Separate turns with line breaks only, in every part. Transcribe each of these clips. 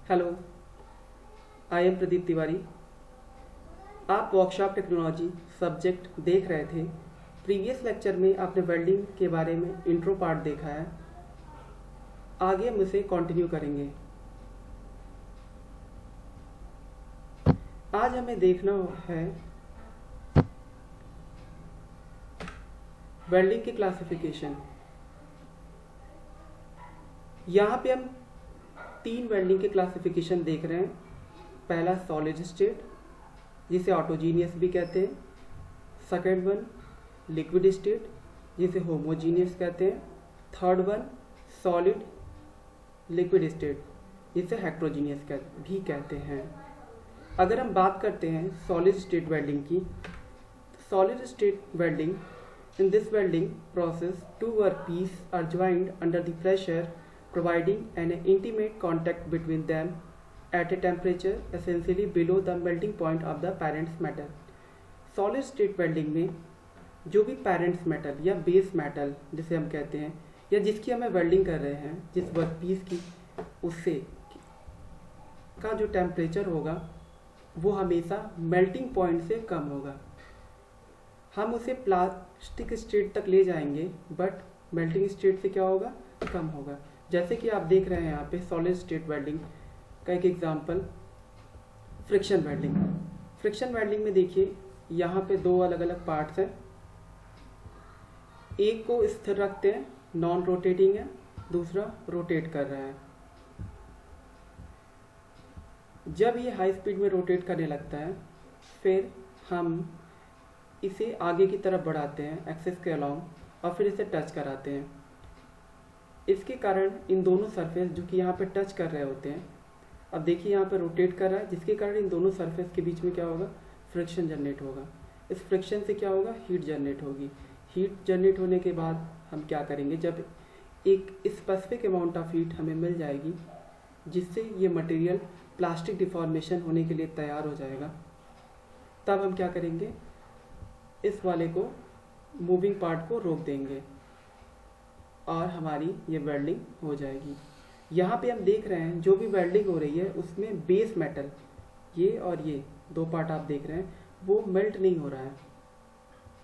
Hello, I am Pradeep Tiwari. आप workshop technology subject देख रहे थे। प्रीवियस लेक्चर में आपने वेल्डिंग के बारे में इंट्रो पार्ट देखा है। आगे हम इसे कंटिन्यू करेंगे। आज हमें देखना है वेल्डिंग की क्लासिफिकेशन। यहाँ पे हम 3 वेल्डिंग के क्लासिफिकेशन देख रहे हैं। पहला सॉलिड स्टेट, जिसे ऑटोजीनियस भी कहते हैं। सेकेंड वन लिक्विड स्टेट, जिसे होमोजीनियस कहते हैं। Third one solid liquid state, जिसे हेट्रोजीनियस भी कहते हैं। अगर हम बात करते हैं सॉलिड स्टेट वेल्डिंग की, solid state welding, in this welding process 2 workpieces are joined under the pressure, providing an intimate contact between them at a temperature essentially below the melting point of the parent metal. Solid state welding में जो भी parents metal या base metal जिसे हम कहते हैं, या जिसकी हमें वेल्डिंग कर रहे हैं, जिस वर्कपीस की, उससे का जो टेम्परेचर होगा वो हमेशा मेल्टिंग पॉइंट से कम होगा। हम उसे प्लास्टिक स्टेट तक ले जाएंगे, बट मेल्टिंग स्टेट से क्या होगा, कम होगा। जैसे कि आप देख रहे हैं यहाँ पे सॉलिड स्टेट वेल्डिंग का एक example friction welding. Friction welding में देखिए यहाँ पे 2 अलग अलग पार्ट्स हैं। एक को स्थिर रखते हैं, नॉन रोटेटिंग है, दूसरा रोटेट कर रहा है। जब ये हाई स्पीड में रोटेट करने लगता है, फिर हम इसे आगे की तरफ बढ़ाते हैं एक्सिस के अलोंग, और फिर इसे टच कराते हैं। इसके कारण इन दोनों सरफेस जो कि यहाँ पे टच कर रहे होते हैं, अब देखिए यहाँ पे रोटेट कर रहा है, जिसके कारण इन दोनों सरफेस के बीच में क्या होगा, फ्रिक्शन जनरेट होगा। इस फ्रिक्शन से क्या होगा, हीट जनरेट होगी। हीट जनरेट होने के बाद हम क्या करेंगे, जब एक स्पेसिफिक अमाउंट ऑफ हीट हमें मिल जाएगी जिससे ये मटेरियल प्लास्टिक डिफॉर्मेशन होने के लिए तैयार हो जाएगा, तब हम क्या करेंगे, इस वाले को मूविंग पार्ट को रोक देंगे और हमारी ये वेल्डिंग हो जाएगी। यहाँ पे हम देख रहे हैं जो भी वेल्डिंग हो रही है उसमें बेस मेटल, ये और ये 2 पार्ट आप देख रहे हैं, वो मेल्ट नहीं हो रहा है।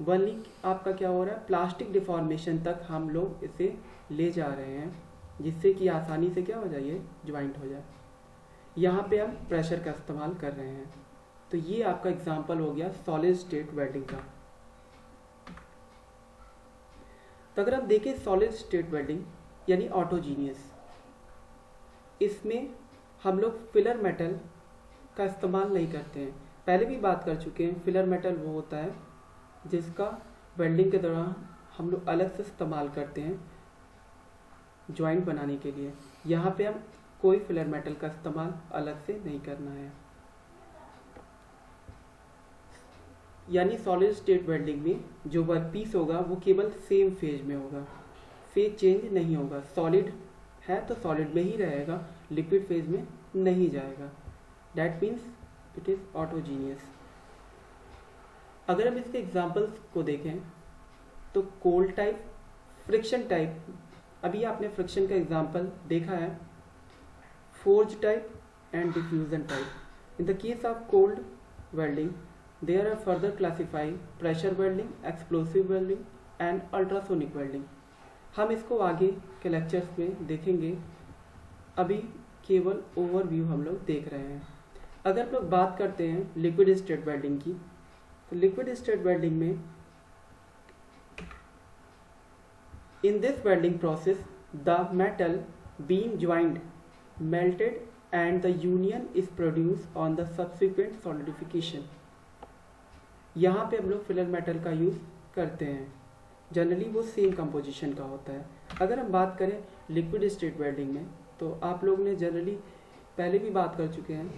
वनली आपका क्या हो रहा है, प्लास्टिक डिफॉर्मेशन तक हम लोग इसे ले जा रहे हैं, जिससे कि आसानी से क्या हो जाए, ये ज्वाइंट हो जाए। यहाँ पे हम प्रेशर का इस्तेमाल कर रहे हैं। तो ये आपका एग्जाम्पल हो गया सॉलिड स्टेट वेल्डिंग का। तो अगर हम देखें सॉलिड स्टेट वेल्डिंग यानी ऑटोजीनियस, इसमें हम लोग फिलर मेटल का इस्तेमाल नहीं करते हैं। पहले भी बात कर चुके हैं, फिलर मेटल वो होता है जिसका वेल्डिंग के दौरान हम लोग अलग से इस्तेमाल करते हैं जॉइंट बनाने के लिए। यहाँ पे हम कोई फिलर मेटल का इस्तेमाल अलग से नहीं करना है। यानी सॉलिड स्टेट वेल्डिंग में जो वर्कपीस होगा वो केवल सेम फेज में होगा, फेज चेंज नहीं होगा। सॉलिड है तो सॉलिड में ही रहेगा, लिक्विड फेज में नहीं जाएगा। That means it is autogenous. अगर हम इसके एग्जांपल्स को देखें तो कोल्ड टाइप, फ्रिक्शन टाइप, अभी आपने फ्रिक्शन का एग्जांपल देखा है, forge type and diffusion type. In the case of cold welding there are further classified pressure welding, explosive welding and ultrasonic welding। हम इसको आगे के लेक्चर्स में देखेंगे, अभी केवल ओवरव्यू हम लोग देख रहे हैं। अगर हम लोग बात करते हैं लिक्विड स्टेट वेल्डिंग की, तो लिक्विड स्टेट वेल्डिंग में in this welding process the metal being joint melted and the union is produced on the subsequent solidification। यहाँ पे हम लोग फिलर मेटल का यूज़ करते हैं, जनरली वो सेम कंपोजिशन का होता है। अगर हम बात करें लिक्विड स्टेट वेल्डिंग में, तो आप लोगों ने जनरली पहले भी बात कर चुके हैं,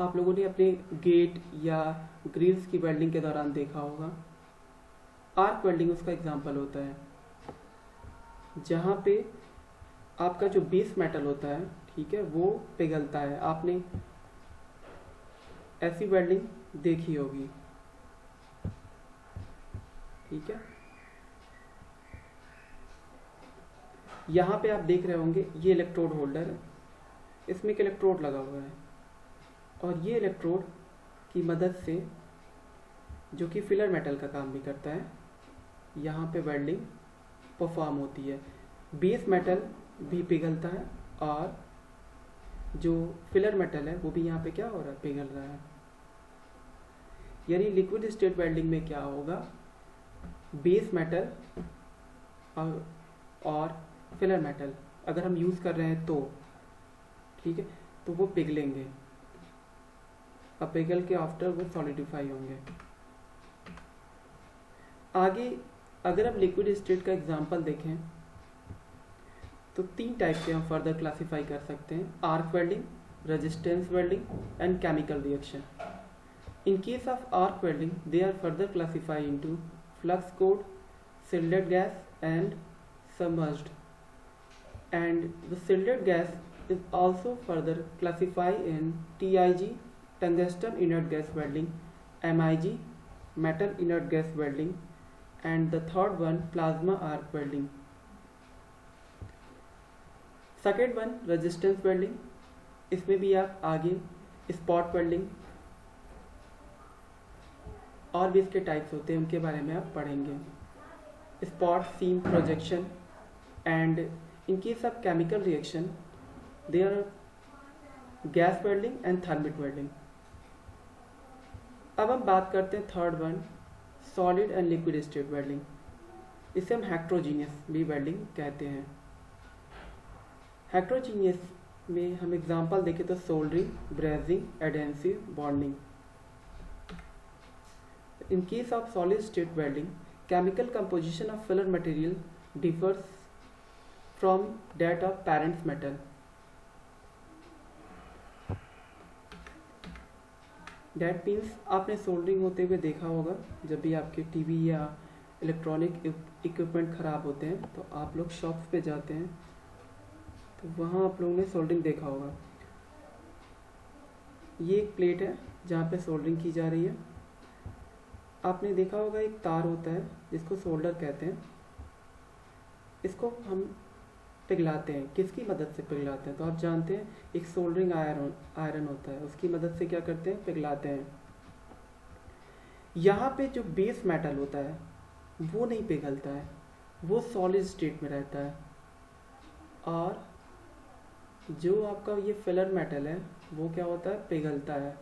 आप लोगों ने अपने गेट या ग्रिल्स की वेल्डिंग के दौरान देखा होगा। आर्क वेल्डिंग उसका एग्जांपल होता है, जहाँ पे आपका जो बेस मेटल होता है, ठीक है, वो पिघलता है। आपने ऐसी वेल्डिंग देखी होगी, ठीक है। यहाँ पे आप देख रहे होंगे ये इलेक्ट्रोड होल्डर है, इसमें एक इलेक्ट्रोड लगा हुआ है और ये इलेक्ट्रोड की मदद से, जो कि फिलर मेटल का काम भी करता है, यहाँ पे वेल्डिंग परफॉर्म होती है। बेस मेटल भी पिघलता है और जो फिलर मेटल है वो भी यहाँ पे क्या हो रहा है, पिघल रहा है। यानी लिक्विड स्टेट वेल्डिंग में क्या होगा, बेस मेटल और फिलर मेटल अगर हम यूज़ कर रहे हैं तो ठीक है, तो वो पिघलेंगे, अब पिघल के आफ्टर वो सॉलिडिफाई होंगे। आगे अगर हम लिक्विड स्टेट का एग्जांपल देखें तो 3 टाइप के हम फर्दर क्लासिफाई कर सकते हैं, arc welding, resistance welding and chemical reaction. In case of arc welding they are further classified into flux cored, shielded gas and submerged, and the shielded gas is also further classified in TIG, tungsten inert gas welding, MIG, metal inert gas welding, and the third one plasma arc welding. Second one resistance welding, इसमें भी आप आगे spot welding और भी इसके types होते हैं, उनके बारे में आप पढ़ेंगे। Spot seam projection, and in case of chemical reaction there are gas welding and thermit welding. अब हम बात करते हैं third one, solid and liquid state welding. इसे हम हेट्रोजीनियस भी वेल्डिंग कहते हैं। हेट्रोजीनियस में हम एग्जांपल देखें तो soldering, brazing, adhesive, bonding. In case of solid state welding chemical composition of filler material differs from that of parent metal. That means आपने सोल्डरिंग होते हुए देखा होगा, जब भी आपके टीवी या इलेक्ट्रॉनिक इक्विपमेंट ख़राब होते हैं तो आप लोग शॉप्स पे जाते हैं तो वहाँ आप लोगों ने सोल्डरिंग देखा होगा। ये एक प्लेट है जहाँ पे सोल्डरिंग की जा रही है। आपने देखा होगा एक तार होता है जिसको सोल्डर कहते हैं, इसको हम पिघलाते हैं। किसकी मदद से पिघलाते हैं तो आप जानते हैं, एक सोल्डरिंग आयरन होता है, उसकी मदद से क्या करते हैं, पिघलाते हैं। यहाँ पे जो बेस मेटल होता है वो नहीं पिघलता है, वो सॉलिड स्टेट में रहता है, और जो आपका ये फिलर मेटल है वो क्या होता है, पिघलता है।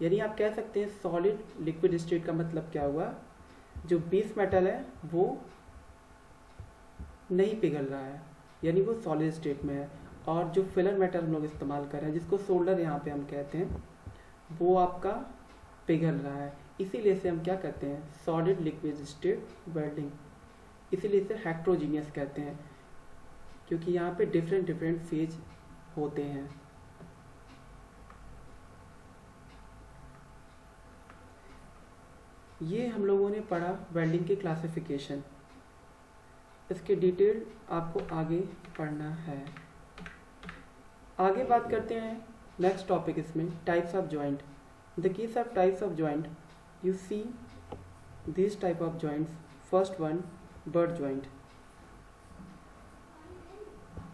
यानी आप कह सकते हैं सॉलिड लिक्विड स्टेट का मतलब क्या हुआ, जो बेस मेटल है वो नहीं पिघल रहा है, यानी वो सॉलिड स्टेट में है, और जो फिलर मेटल हम लोग इस्तेमाल कर रहे हैं जिसको सोल्डर यहाँ पे हम कहते हैं, वो आपका पिघल रहा है। इसीलिए इसे हम क्या कहते हैं, सॉलिड लिक्विड स्टेट वेल्डिंग। इसीलिए इसे हेट्रोजीनियस कहते हैं, क्योंकि यहाँ पे डिफरेंट फेज होते हैं। ये हम लोगों ने पढ़ा वेल्डिंग की क्लासिफिकेशन, इसके डिटेल आपको आगे पढ़ना है। आगे बात करते हैं नेक्स्ट टॉपिक इसमें, types of joint. The case of types of joint, you see this type of joints. First one, butt joint.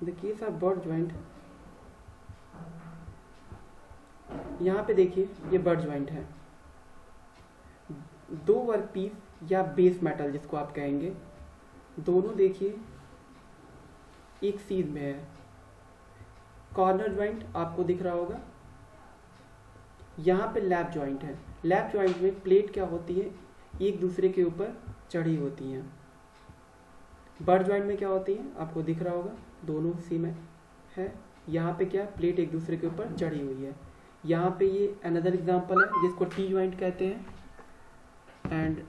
The case of butt joint, यहाँ पे देखिए ये बट जॉइंट है। दो वर्क पीस या बेस मेटल जिसको आप कहेंगे, दोनों देखिए एक सीध में है। कॉर्नर जॉइंट आपको दिख रहा होगा, यहाँ पे लैप जॉइंट है। लैप जॉइंट में प्लेट क्या होती है, एक दूसरे के ऊपर चढ़ी होती हैं। बट जॉइंट में क्या होती है, आपको दिख रहा होगा, दोनों सी में है। यहाँ पे क्या, प्लेट एक दूसरे के ऊपर चढ़ी हुई है। यहाँ पे ये अनदर एग्जांपल है जिसको टी जॉइंट कहते हैं। एंड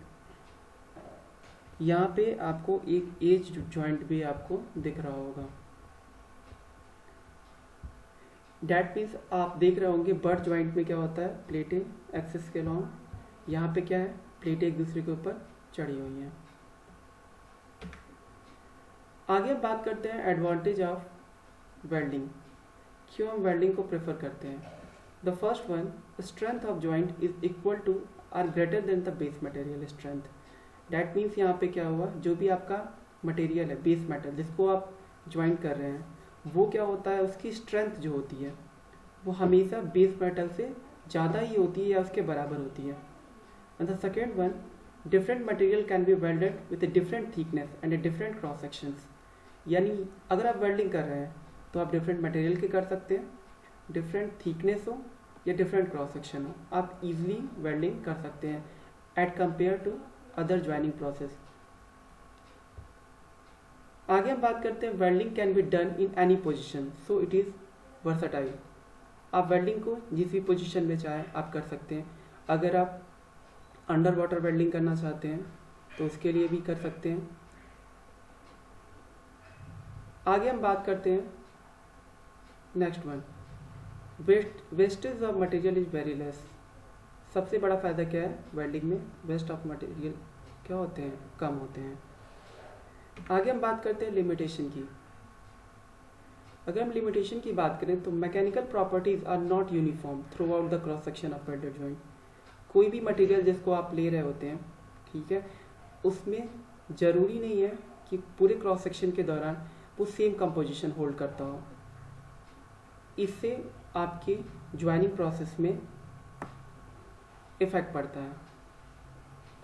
यहाँ पे आपको एक एज जॉइंट भी आपको दिख रहा होगा। डैट मीन्स आप देख रहे होंगे बट जॉइंट में क्या होता है, प्लेटें एक्सिस के लॉन्ग, यहाँ पे क्या है, प्लेटें एक दूसरे के ऊपर चढ़ी हुई हैं। आगे बात करते हैं एडवांटेज ऑफ वेल्डिंग, क्यों हम वेल्डिंग को प्रेफर करते हैं। The first one, strength of joint is equal to or greater than the base material strength. That means यहाँ पे क्या हुआ, जो भी आपका मटेरियल है बेस मेटल जिसको आप ज्वाइंट कर रहे हैं, वो क्या होता है, उसकी स्ट्रेंथ जो होती है वो हमेशा बेस मेटल से ज़्यादा ही होती है या उसके बराबर होती है। And the second one, different material can be welded with a different thickness and a different cross sections. यानी अगर आप वेल्डिंग कर रहे हैं तो आप डिफरेंट मटेरियल के कर सकते हैं, डिफरेंट थिकनेस हो या डिफरेंट क्रॉस सेक्शन हो, आप इजीली वेल्डिंग कर सकते हैं at compare to other joining process. आगे हम बात करते हैं welding can be done in any position, so it is versatile. आप वेल्डिंग को जिस भी पोजीशन में चाहे आप कर सकते हैं। अगर आप अंडर वाटर वेल्डिंग करना चाहते हैं तो उसके लिए भी कर सकते हैं। आगे हम बात करते हैं next one, wastage of material is very less. सबसे बड़ा फायदा क्या है वेल्डिंग में, वेस्ट ऑफ मटेरियल क्या होते हैं, कम होते हैं। आगे हम बात करते हैं लिमिटेशन की। अगर हम लिमिटेशन की बात करें तो mechanical properties are not uniform throughout the cross section of welded joint. कोई भी मटेरियल जिसको आप ले रहे होते हैं, ठीक है, उसमें ज़रूरी नहीं है कि पूरे क्रॉस सेक्शन के दौरान वो सेम कंपोजिशन होल्ड करता हो। इससे आपके ज्वाइनिंग प्रोसेस में इफेक्ट पड़ता है।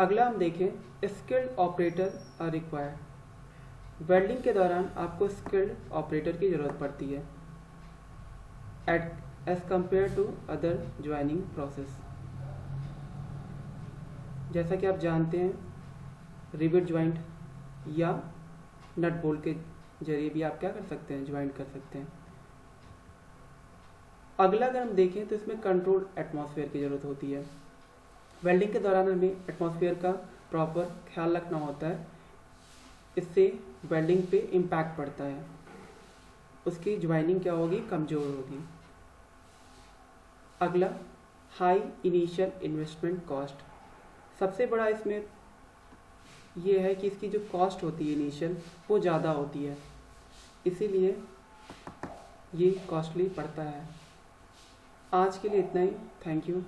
अगला हम देखें, skilled operator are required. Welding के दौरान आपको स्किल्ड ऑपरेटर की ज़रूरत पड़ती है as compared to other joining process. जैसा कि आप जानते हैं रिवेट ज्वाइंट या नट बोल्ट के जरिए भी आप क्या कर सकते हैं, ज्वाइंट कर सकते हैं। अगला अगर हम देखें तो इसमें कंट्रोल एटमॉस्फेयर की ज़रूरत होती है। वेल्डिंग के दौरान हमें एटमॉस्फेयर का प्रॉपर ख्याल रखना होता है, इससे वेल्डिंग पे इम्पैक्ट पड़ता है, उसकी ज्वाइनिंग क्या होगी, कमज़ोर होगी। अगला, हाई इनिशियल इन्वेस्टमेंट कॉस्ट। सबसे बड़ा इसमें ये है कि इसकी जो कॉस्ट होती है इनिशियल वो ज़्यादा होती है, इसीलिए ये कॉस्टली पड़ता है। आज के लिए इतना ही, थैंक यू।